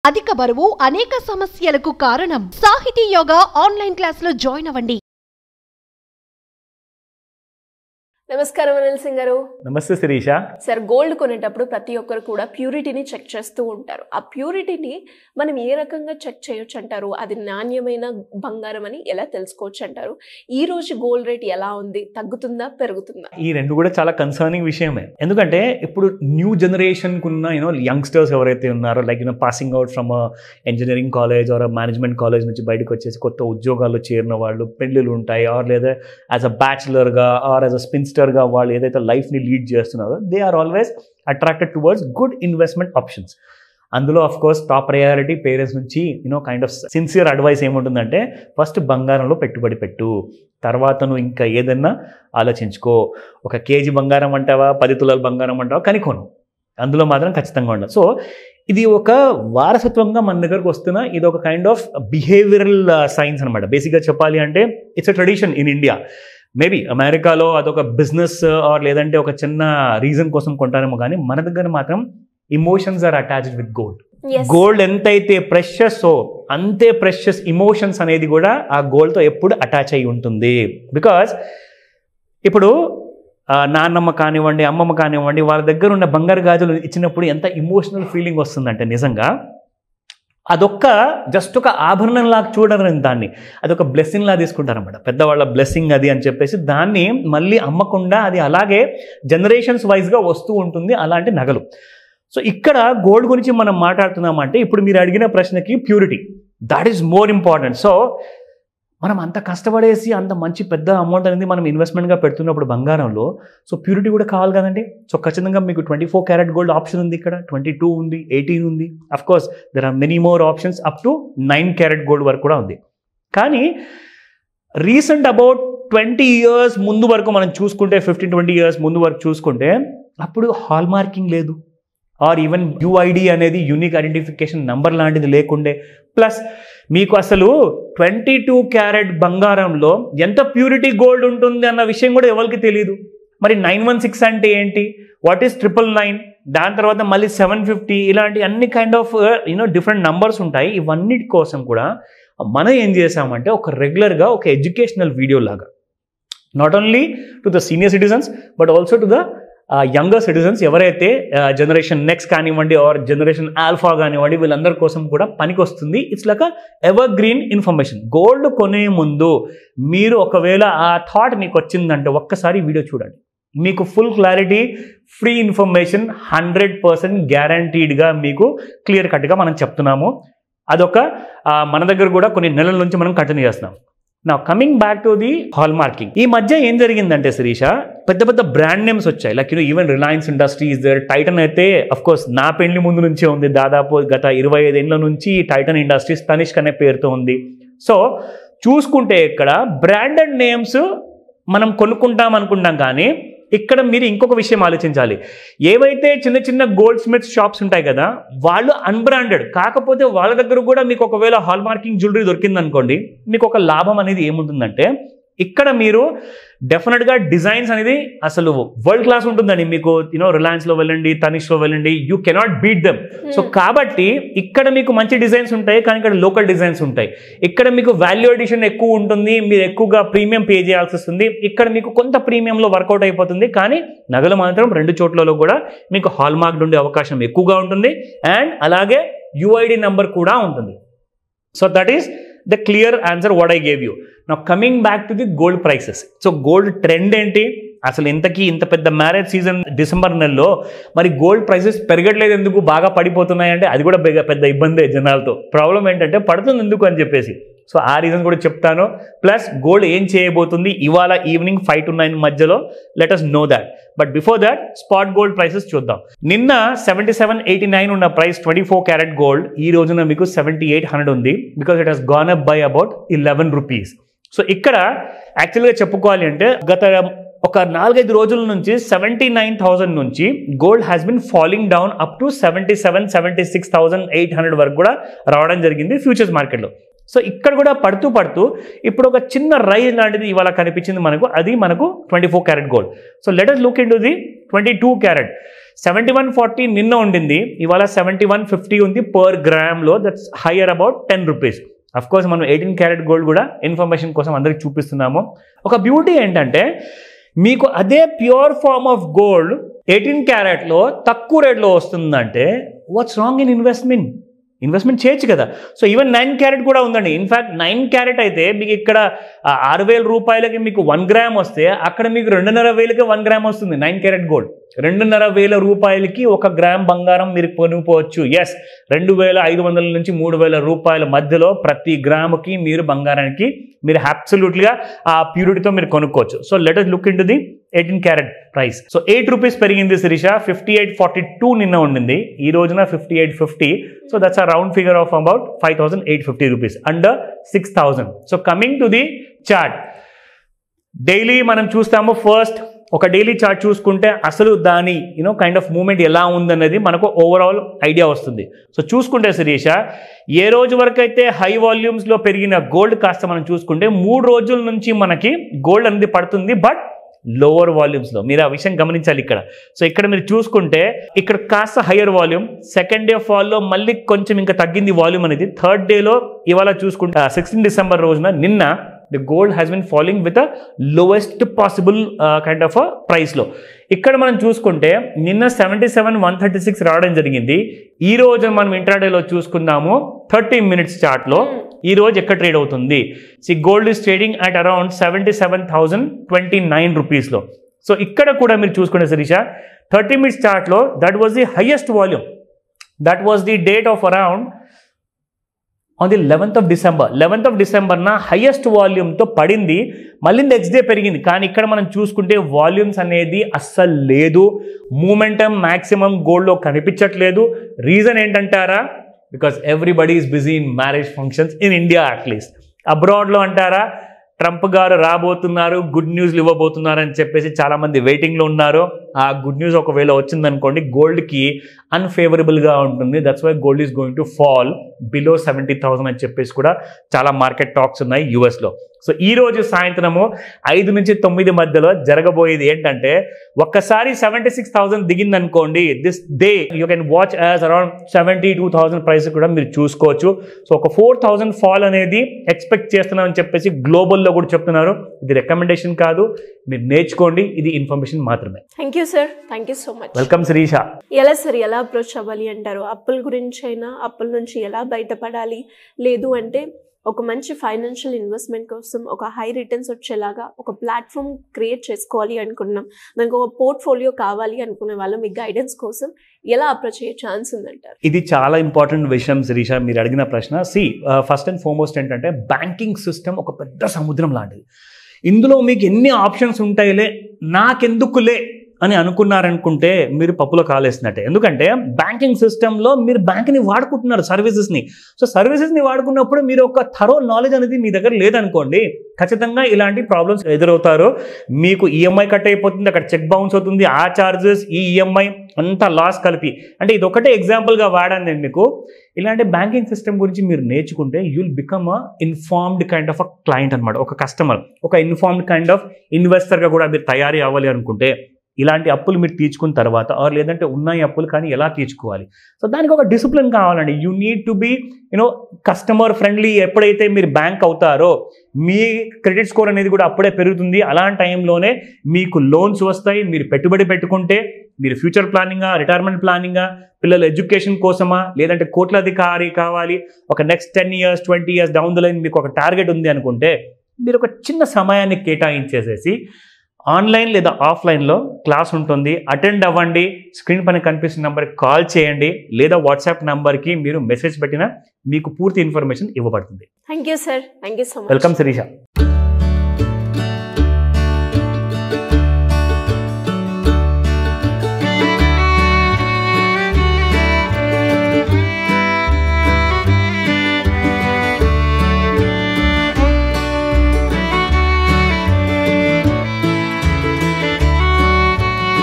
అధిక బరువు అనేక సమస్యలకు కారణం. సాహితీ యోగా ఆన్లైన్ క్లాసులో జాయిన్ అవ్వండి. నమస్కారం అనిల్ సింగ్ గారు. నమస్తే శిరీష. సార్, గోల్డ్ కొనేటప్పుడు ప్రతి ఒక్కరు కూడా ప్యూరిటీని చెక్ చేస్తూ ఉంటారు. ఆ ప్యూరిటీని మనం ఏ రకంగా చెక్ చేయొచ్చు అంటారు? అది నాణ్యమైన బంగారం అని ఎలా తెలుసుకోవచ్చు అంటారు? ఈ రోజు గోల్డ్ రేట్ ఎలా ఉంది? తగ్గుతుందా, పెరుగుతుందా? ఈ రెండు కూడా చాలా కన్సర్నింగ్ విషయమే. ఎందుకంటే ఇప్పుడు న్యూ జనరేషన్ కున్న యంగ్స్టర్స్ ఎవరైతే ఉన్నారో, like passing out from engineering college or management college నుంచి బయటకు వచ్చేసి కొత్త ఉద్యోగాల్లో చేరిన వాళ్ళు, పెళ్ళిళ్ళు ఉంటాయి, ఆర్ లేదా యాజ్ అ బ్యాచులర్గా ఆర్ యాజ్ అ స్పిన్స్టర్గా వాళ్ళు ఏదైతే లైఫ్ని లీడ్ చేస్తున్నారో, they are always attracted towards good investment options. అందులో of course top priority parents నుంచి కైండ్ ఆఫ్ సిన్సియర్ అడ్వైస్ ఏముంటుందంటే, ఫస్ట్ బంగారంలో పెట్టుబడి పెట్టు, తర్వాత నువ్వు ఇంకా ఏదన్నా ఆలోచించుకో. 1 కేజీ బంగారం అంటావా, 10 తులాల బంగారం అంటావా, కనుక్కోను. అందులో మాత్రం ఖచ్చితంగా ఉండదు. సో ఇది ఒక వారసత్వంగా మన దగ్గరకు వస్తున్న ఇది ఒక కైండ్ ఆఫ్ బిహేవియరల్ సైన్స్ అనమాట. బేసిక్గా చెప్పాలి అంటే it's a tradition in India. Maybe అమెరికాలో అదొక బిజినెస్ ఆర్ లేదంటే ఒక చిన్న రీజన్ కోసం కొంటారేమో, కానీ మన దగ్గర మాత్రం emotions are attached with gold. Gold ఎంతైతే ప్రెషస్ అంతే ప్రెషస్ ఇమోషన్స్ అనేది కూడా ఆ గోల్డ్తో ఎప్పుడు అటాచ్ అయి ఉంటుంది. బికాజ్ ఇప్పుడు నాన్నమ్మ కానివ్వండి, అమ్మమ్మ కానివ్వండి, వాళ్ళ దగ్గర ఉన్న బంగారు గాజులు ఇచ్చినప్పుడు ఎంత ఇమోషనల్ ఫీలింగ్ వస్తుందంటే నిజంగా అదొక్క జస్ట్ ఒక ఆభరణంలాగా చూడరు దాన్ని, అదొక బ్లెస్సింగ్ లా తీసుకుంటారన్నమాట. పెద్దవాళ్ళ బ్లెస్సింగ్ అది అని చెప్పేసి దాన్ని మళ్ళీ అమ్మకుండా అది అలాగే జనరేషన్స్ వైజ్గా వస్తూ ఉంటుంది అలాంటి నగలు. సో ఇక్కడ గోల్డ్ గురించి మనం మాట్లాడుతున్నామంటే ఇప్పుడు మీరు అడిగిన ప్రశ్నకి purity, that is more important. So మనం అంత కష్టపడేసి అంత మంచి పెద్ద అమౌంట్ అనేది మనం ఇన్వెస్ట్మెంట్గా పెడుతున్నప్పుడు బంగారంలో, సో ప్యూరిటీ కూడా కావాలి కదండి. సో ఖచ్చితంగా మీకు 24 క్యారెట్ గోల్డ్ ఆప్షన్ ఉంది, ఇక్కడ 22 ఉంది, 18 ఉంది. Of course there are many more options up to 9 carat gold వరకు కూడా ఉంది. కానీ రీసెంట్ అబౌట్ 20 years ముందు వరకు మనం చూసుకుంటే, 15-20 years ముందు వరకు చూసుకుంటే అప్పుడు హాల్ మార్కింగ్ లేదు, ఆర్ ఈవెన్ యూఐడి అనేది యూనిక్ ఐడెంటిఫికేషన్ నంబర్ లాంటిది లేకుండే. ప్లస్ మీకు అసలు 22 క్యారెట్ బంగారంలో ఎంత ప్యూరిటీ గోల్డ్ ఉంటుంది అన్న విషయం కూడా ఎవరికి తెలియదు. మరి 916 అంటే ఏంటి, వాట్ ఈస్ 999, దాని తర్వాత మళ్ళీ 750, ఇలాంటి అన్ని కైండ్ ఆఫ్ డిఫరెంట్ నంబర్స్ ఉంటాయి. ఇవన్నిటి కోసం కూడా మనం ఏం చేసామంటే ఒక రెగ్యులర్గా ఒక ఎడ్యుకేషనల్ వీడియో లాగా, not only to the senior citizens but also to the younger citizens, ఎవరైతే జనరేషన్ నెక్స్ట్ కానివ్వండి ఆర్ జనరేషన్ ఆల్ఫా కానివ్వండి, వీళ్ళందరి కోసం కూడా పనికి వస్తుంది. It's like ever green information. Gold కొనే ముందు మీరు ఒకవేళ ఆ థాట్ మీకు వచ్చిందంటే ఒక్కసారి వీడియో చూడండి, మీకు ఫుల్ క్లారిటీ, ఫ్రీ ఇన్ఫర్మేషన్ 100% గ్యారంటీడ్గా మీకు క్లియర్ కట్గా మనం చెప్తున్నాము. అదొక మన దగ్గర కూడా కొన్ని నెలల నుంచి మనం కంటిన్యూ చేస్తున్నాం. నా coming back to the hall marking. ఈ మధ్య ఏం జరిగిందంటే శిరీష, పెద్ద పెద్ద బ్రాండ్ నేమ్స్ వచ్చాయి. Like even Reliance industries, Titan అయితే అఫ్ కోర్స్ నా పెళ్లి ముందు నుంచే ఉంది, దాదాపు గత 25 ఏళ్ల నుంచి టైటన్ ఇండస్ట్రీస్ తనిష్క్ అనే పేరుతో ఉంది. సో చూసుకుంటే ఇక్కడ బ్రాండెడ్ నేమ్స్ మనం కొనుక్కుంటాం అనుకుంటాం, కానీ ఇక్కడ మీరు ఇంకొక విషయం ఆలోచించాలి. ఏవైతే చిన్న చిన్న గోల్డ్ స్మిత్ షాప్స్ ఉంటాయి కదా, వాళ్ళు అన్బ్రాండెడ్, కాకపోతే వాళ్ళ దగ్గర కూడా మీకు ఒకవేళ హాల్ మార్కింగ్ జ్యువెలరీ దొరికిందనుకోండి, మీకు ఒక లాభం అనేది ఏముంటుందంటే ఇక్కడ మీరు డెఫినెట్గా డిజైన్స్ అనేది అసలు వరల్డ్ క్లాస్ ఉంటుందండి. మీకు రిలయన్స్లో వెళ్ళండి, తనిష్లో వెళ్ళండి, you cannot beat them. So కాబట్టి ఇక్కడ మీకు మంచి డిజైన్స్ ఉంటాయి, కానీ ఇక్కడ లోకల్ డిజైన్స్ ఉంటాయి. ఇక్కడ మీకు వాల్యూ ఎడిషన్ ఎక్కువ ఉంటుంది, మీరు ఎక్కువగా ప్రీమియం పే చేయాల్సి వస్తుంది. ఇక్కడ మీకు కొంత ప్రీమియంలో వర్కౌట్ అయిపోతుంది, కానీ నగలు మాత్రం 2 చోట్లలో కూడా మీకు హాల్ మార్క్ ఉండే అవకాశం ఎక్కువగా ఉంటుంది. అండ్ అలాగే యుఐడి నెంబర్ కూడా ఉంటుంది. So that is the clear answer what I gave you. Now coming back to the gold prices. So gold trend ఏంటి అసలు, ఇంత పెద్ద మ్యారేజ్ సీజన్ డిసెంబర్ నెలలో మరి గోల్డ్ ప్రైసెస్ పెరగట్లేదు ఎందుకు, బాగా పడిపోతున్నాయి అంటే అది కూడా పెద్ద ఇబ్బందే జనాలతో. ప్రాబ్లం ఏంటంటే పడుతుంది ఎందుకు అని చెప్పేసి, సో ఆ రీజన్ కూడా చెప్తాను. ప్లస్ గోల్డ్ ఏం చేయబోతుంది ఇవాళ ఈవినింగ్ 5 to 9 మధ్యలో, let us know that. But before that spot gold prices చూద్దాం. నిన్న 7789 ఉన్న ప్రైస్ 24 క్యారెట్ గోల్డ్ ఈ రోజున మీకు 7800 ఉంది, because it has gone up by about 11 rupees. So ఇక్కడ యాక్చువల్గా చెప్పుకోవాలి అంటే గత ఒక 4-5 రోజుల నుంచి 79,000 నుంచి gold has been falling down up to 76,800 వరకు కూడా రావడం జరిగింది ఫ్యూచర్స్ మార్కెట్లో. సో ఇక్కడ కూడా పడుతూ ఇప్పుడు ఒక చిన్న రైజ్ లాంటిది ఇవాళ కనిపించింది మనకు, అది మనకు 24 carat gold. So let us look into the 22 carat 7140 నిన్న ఉండింది, ఇవాళ 7150 ఉంది పర్ గ్రామ్లో. That's higher about 10 rupees. Of course మనం 18 క్యారెట్ గోల్డ్ కూడా ఇన్ఫర్మేషన్ కోసం అందరికి చూపిస్తున్నాము. ఒక బ్యూటీ ఏంటంటే మీకు అదే ప్యూర్ ఫార్మ్ ఆఫ్ గోల్డ్ 18 క్యారెట్లో తక్కువ రేట్లో వస్తుందంటే వాట్స్ రాంగ్ ఇన్ ఇన్వెస్ట్మెంట్ చేయొచ్చు కదా. సో ఈవెన్ 9 క్యారెట్ కూడా ఉందండి. ఇన్ఫ్యాక్ట్ 9 క్యారెట్ అయితే మీకు ఇక్కడ 6,000 రూపాయలకి మీకు 1 గ్రామ్ వస్తే అక్కడ మీకు 2,500కి 1 గ్రామ్ వస్తుంది 9 క్యారెట్ గోల్డ్. 2,500 రూపాయలకి 1 గ్రామ్ బంగారం మీరు కొనుక్కోవచ్చు. ఎస్, 2,500 నుంచి 3,000 రూపాయల మధ్యలో ప్రతి గ్రాముకి మీరు బంగారానికి మీరు అబ్సల్యూట్గా ఆ ప్యూరిటీతో మీరు కొనుక్కోవచ్చు. So let us look into the 18 carrot price. So 8 rupees పెరిగింది శిరీష. 5842 నిన్న ఉండింది, ఈ రోజున 5850. So that's a round figure of about 5,850 rupees, under 6,000. So coming to the chart, daily మనం చూస్తాము. ఫస్ట్ ఒక డైలీ చార్ట్ చూసుకుంటే అసలు దాని కైండ్ ఆఫ్ మూమెంట్ ఎలా ఉందనేది మనకు ఓవరాల్ ఐడియా వస్తుంది. సో చూసుకుంటే శిరీష, ఏ రోజు వరకు అయితే హై వాల్యూమ్స్లో పెరిగిన గోల్డ్ కాస్త మనం చూసుకుంటే 3 రోజుల నుంచి మనకి గోల్డ్ అనేది పడుతుంది, బట్ లోవర్ వాల్యూమ్స్లో. మీరు ఆ విషయం గమనించాలి ఇక్కడ. సో ఇక్కడ మీరు చూసుకుంటే ఇక్కడ కాస్త హయ్యర్ వాల్యూమ్, సెకండ్ డే ఫాల్లో మళ్ళీ కొంచెం ఇంకా తగ్గింది వాల్యూమ్ అనేది. థర్డ్ డేలో ఇవాళ చూసుకుంటే 16 డిసెంబర్ రోజున నిన్న the gold has been falling with a lowest possible kind of a price లో. ఇక్కడ మనం చూసుకుంటే నిన్న 77,136 రావడం జరిగింది. ఈ రోజు మనం ఇంట్రాడేలో చూసుకుందాము 30 మినిట్స్ చార్ట్లో ఈ రోజు ఎక్కడ ట్రేడ్ అవుతుంది. Gold is trading at around 77,029 రూపీస్లో. సో ఇక్కడ కూడా మీరు చూసుకుంటే శిరీష 30 మినిట్స్ చార్ట్లో that was the highest volume, that was the date of around on the 11th of December నా హైయెస్ట్ వాల్యూమ్తో పడింది. మళ్ళీ నెక్స్ట్ డే పెరిగింది. కానీ ఇక్కడ మనం చూసుకుంటే వాల్యూమ్స్ అనేది అస్సలు లేదు, మూమెంటం మ్యాక్సిమం గోల్డ్లో కనిపించట్లేదు. రీజన్ ఏంటంటారా? Because everybody is busy in marriage functions in India. At least అబ్రాడ్లో అంటారా, ట్రంప్ గారు రాబోతున్నారు, గుడ్ న్యూస్లు ఇవ్వబోతున్నారు అని చెప్పేసి చాలామంది వెయిటింగ్లో ఉన్నారు. ఆ గుడ్ న్యూస్ ఒకవేళ వచ్చిందనుకోండి గోల్డ్కి అన్ఫేవరబుల్గా ఉంటుంది. That's why gold is going to fall below 70,000 అని చెప్పేసి కూడా చాలా మార్కెట్ టాక్స్ ఉన్నాయి యూఎస్లో. సో ఈ రోజు సాయంత్రము 5 నుంచి 9 మధ్యలో జరగబోయేది ఏంటంటే, ఒక్కసారి 76,000 దిగింది అనుకోండి, this day you can watch as around 72,000 price కూడా మీరు చూసుకోవచ్చు. సో ఒక 4,000 ఫాల్ అనేది ఎక్స్పెక్ట్ చేస్తున్నామని చెప్పేసి గ్లోబల్లో కూడా చెప్తున్నారు. ఇది రికమెండేషన్ కాదు, మీరు నేర్చుకోండి, ఇది ఇన్ఫర్మేషన్ మాత్రమే. Thank you sir, thank you so much. Welcome Shirisha. ఎలా సార్ ఎలా అప్రోచ్ అవ్వాలి అంటారు? అప్పుల గురించి అయినా, అప్పుల నుంచి ఎలా బయటపడాలి, లేదు అంటే ఒక మంచి ఫైనాన్షియల్ ఇన్వెస్ట్మెంట్ కోసం ఒక హై రిటర్న్స్ వచ్చేలాగా ఒక ప్లాట్ఫామ్ క్రియేట్ చేసుకోవాలి అనుకున్నాం, దానికి ఒక పోర్ట్ఫోలియో కావాలి అనుకునే వాళ్ళు మీ గైడెన్స్ కోసం ఎలా అప్రోచ్ అయ్యే ఛాన్స్ ఉందంటారు? ఇది చాలా ఇంపార్టెంట్ విషయం శిరీష, మీరు అడిగిన ప్రశ్న. ఫస్ట్ అండ్ ఫార్మోస్ట్ ఏంటంటే, బ్యాంకింగ్ సిస్టమ్ ఒక పెద్ద సముద్రం లాంటిది. ఇందులో మీకు ఎన్ని ఆప్షన్స్ ఉంటాయిలే, నాకెందుకులే అని అనుకున్నారనుకుంటే మీరు పప్పులో కాలేసినట్టే. ఎందుకంటే బ్యాంకింగ్ సిస్టంలో మీరు బ్యాంక్ని వాడుకుంటున్నారు, సర్వీసెస్ని. సో సర్వీసెస్ని వాడుకున్నప్పుడు మీరు ఒక థరో నాలెడ్జ్ అనేది మీ దగ్గర లేదనుకోండి, ఖచ్చితంగా ఇలాంటి ప్రాబ్లమ్స్ ఎదురవుతారు. మీకు ఈఎంఐ కట్ అయిపోతుంది, అక్కడ చెక్ బౌన్స్ అవుతుంది, ఆ ఛార్జెస్, ఈ ఈఎంఐ అంతా లాస్ కలిపి. అంటే ఇది ఒకటే ఎగ్జాంపుల్గా వాడాను నేను మీకు. ఇలాంటి బ్యాంకింగ్ సిస్టమ్ గురించి మీరు నేర్చుకుంటే you will become a informed kind of a client అనమాట. ఒక కస్టమర్, ఒక ఇన్ఫార్మ్డ్ కైండ్ ఆఫ్ ఇన్వెస్టర్గా కూడా మీరు తయారీ అవ్వాలి అనుకుంటే, ఇలాంటి అప్పులు మీరు తీర్చుకున్న తర్వాత, ఆర్ లేదంటే ఉన్నాయి అప్పులు కానీ ఎలా తీర్చుకోవాలి, సో దానికి ఒక డిసిప్లిన్ కావాలండి. You need to be customer friendly. ఎప్పుడైతే మీరు బ్యాంక్ అవుతారో మీ క్రెడిట్ స్కోర్ అనేది కూడా అప్పుడే పెరుగుతుంది. అలాంటి టైంలోనే మీకు లోన్స్ వస్తాయి. మీరు పెట్టుబడి పెట్టుకుంటే మీరు ఫ్యూచర్ ప్లానింగా, రిటైర్మెంట్ ప్లానింగా, పిల్లల ఎడ్యుకేషన్ కోసమా, లేదంటే కోట్లాధికారి కావాలి, ఒక next 10 years 20 years down the line మీకు ఒక టార్గెట్ ఉంది అనుకుంటే, మీరు ఒక చిన్న సమయాన్ని కేటాయించేసేసి ఆన్లైన్ లేదా ఆఫ్లైన్లో క్లాస్ ఉంటుంది, అటెండ్ అవ్వండి. స్క్రీన్ పైన కనిపిస్తున్న నెంబర్కి కాల్ చేయండి, లేదా వాట్సాప్ నెంబర్కి మీరు మెసేజ్ పెట్టినా మీకు పూర్తి ఇన్ఫర్మేషన్ ఇవ్వబడుతుంది. Thank you sir, thank you so much. Welcome Sirisha.